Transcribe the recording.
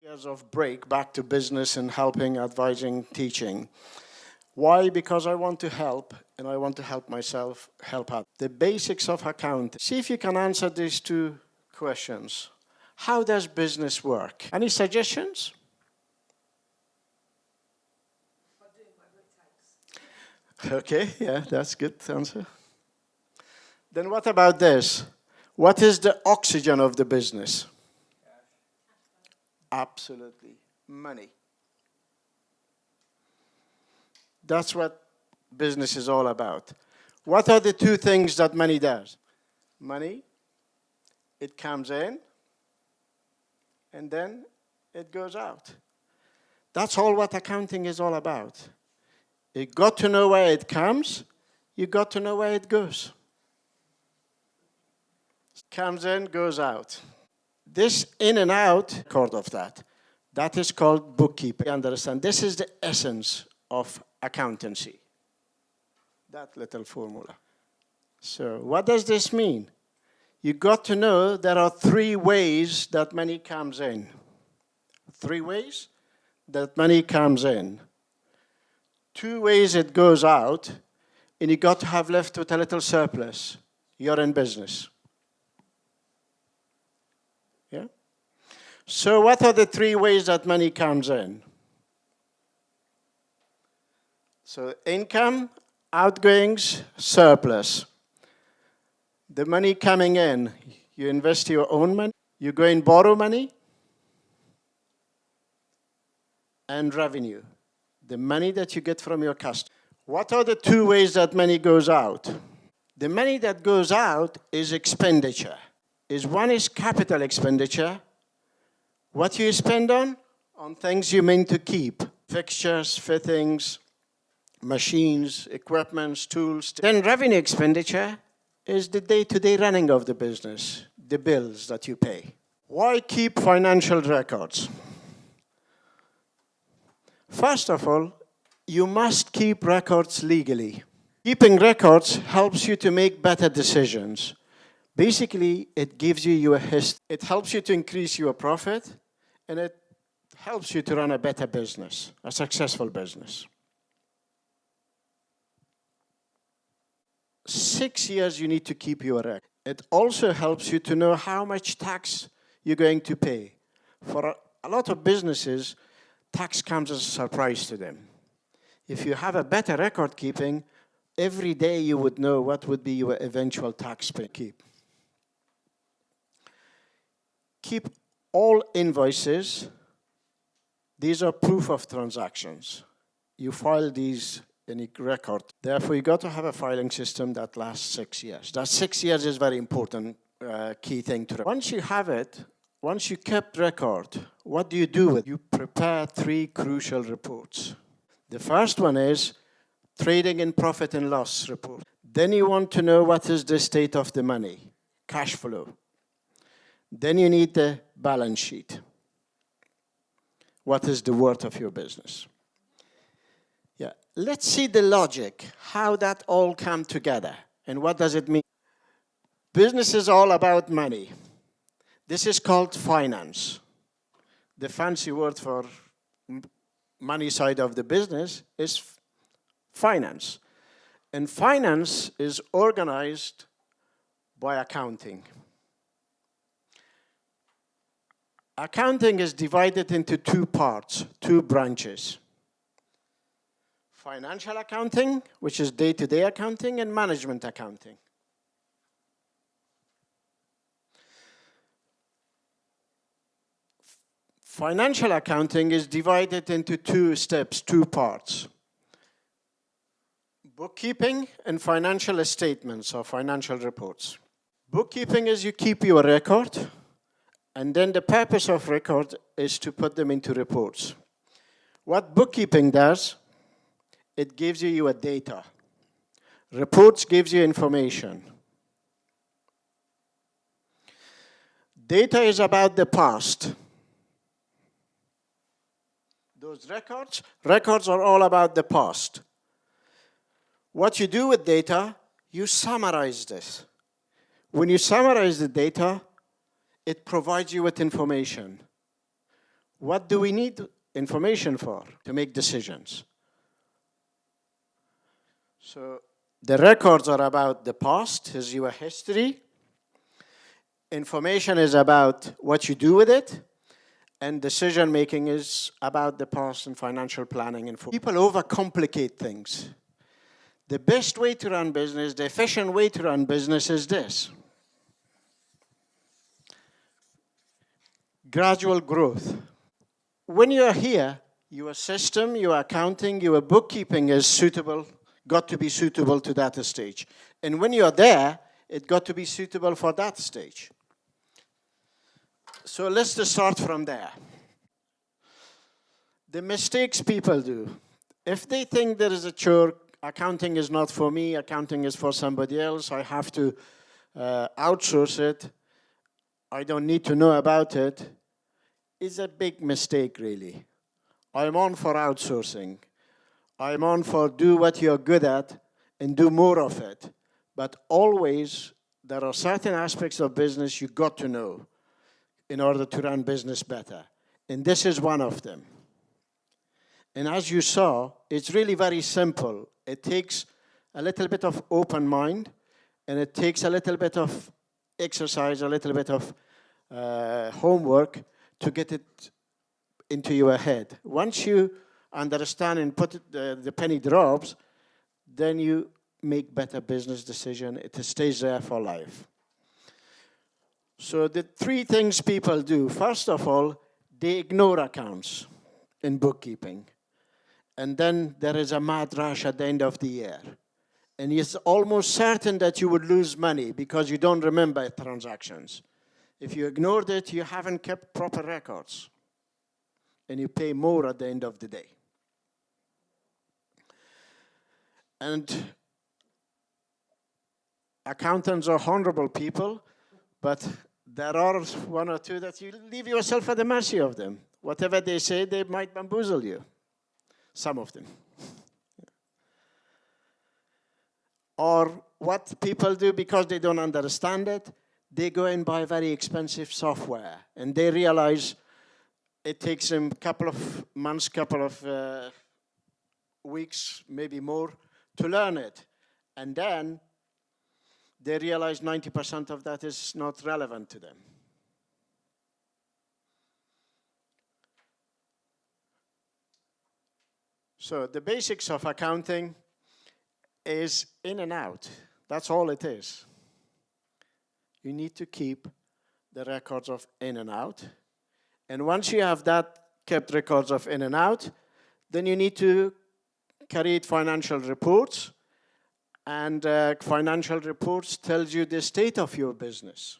Years of break back to business and helping, advising, teaching. Why? Because I want to help, and I want to help myself help out. The basics of accounting. See if you can answer these two questions. How does business work? Any suggestions? Okay, yeah, that's a good answer. Then what about this? What is the oxygen of the business? Absolutely. Money. That's what business is all about. What are the two things that money does? Money, it comes in, and then it goes out. That's all what accounting is all about. You got to know where it comes, you got to know where it goes. It comes in, goes out. This in and out record of that is called bookkeeping. You understand? This is the essence of accountancy. That little formula. So what does this mean? You got to know there are three ways that money comes in. Three ways that money comes in. Two ways it goes out, and you got to have left with a little surplus. You're in business. Yeah? So what are the three ways that money comes in? So income, outgoings, surplus. The money coming in, you invest your own money, you go and borrow money, and revenue, the money that you get from your customer. What are the two ways that money goes out? The money that goes out is expenditure. One is capital expenditure, what you spend on things you mean to keep, fixtures, fittings, machines, equipments, tools. Then revenue expenditure is the day-to-day running of the business, the bills that you pay. Why keep financial records? First of all, you must keep records legally. Keeping records helps you to make better decisions. Basically, it gives you your history. It helps you to increase your profit, and it helps you to run a better business, a successful business. 6 years you need to keep your record. It also helps you to know how much tax you're going to pay. For a lot of businesses, tax comes as a surprise to them. If you have a better record keeping, every day you would know what would be your eventual tax pay. Keep all invoices. These are proof of transactions. You file these in a record. Therefore, you got to have a filing system that lasts 6 years. That 6 years is very important, key thing to. Once you have it, once you kept record, what do you do with it? You prepare 3 crucial reports. The first one is trading and profit and loss report. Then you want to know what is the state of the money, cash flow. Then you need the balance sheet. What is the worth of your business? Yeah, let's see the logic, how that all come together, and what does it mean? Business is all about money. This is called finance. The fancy word for money side of the business is finance. And finance is organized by accounting. Accounting is divided into 2 parts, 2 branches. Financial accounting, which is day-to-day accounting, and management accounting. Financial accounting is divided into 2 steps, 2 parts. Bookkeeping and financial statements or financial reports. Bookkeeping is you keep your record, and then the purpose of record is to put them into reports. What bookkeeping does, it gives you your data. Reports gives you information. Data is about the past. Those records are all about the past. What you do with data, you summarize this. When you summarize the data, it provides you with information. What do we need information for? To make decisions. So the records are about the past, is your history. Information is about what you do with it. And decision making is about the past and financial planning. And people overcomplicate things. The best way to run business, the efficient way to run business is this. Gradual growth. When you are here, your system, your accounting, your bookkeeping is suitable, got to be suitable to that stage. And when you are there, it got to be suitable for that stage. So let's just start from there. The mistakes people do. If they think there is a chore, accounting is not for me, accounting is for somebody else, I have to outsource it, I don't need to know about it, is a big mistake, really. I'm on for outsourcing. I'm on for do what you're good at and do more of it. But always, there are certain aspects of business you got to know in order to run business better. And this is one of them. And as you saw, it's really very simple. It takes a little bit of open mind, and it takes a little bit of exercise, a little bit of homework to get it into your head. Once you understand and put it, the penny drops, then you make better business decision. It stays there for life. So the three things people do. First of all, they ignore accounts in bookkeeping. And then there is a mad rush at the end of the year. And it's almost certain that you would lose money because you don't remember transactions. If you ignored it, you haven't kept proper records. And you pay more at the end of the day. And accountants are honorable people, but there are one or two that you leave yourself at the mercy of them. Whatever they say, they might bamboozle you. Some of them. Or what people do because they don't understand it, they go and buy very expensive software. And they realize it takes them a couple of months, couple of weeks, maybe more, to learn it. And then they realize 90% of that is not relevant to them. So the basics of accounting is in and out. That's all it is. You need to keep the records of in and out. And once you have that kept records of in and out, then you need to create financial reports. And financial reports tells you the state of your business.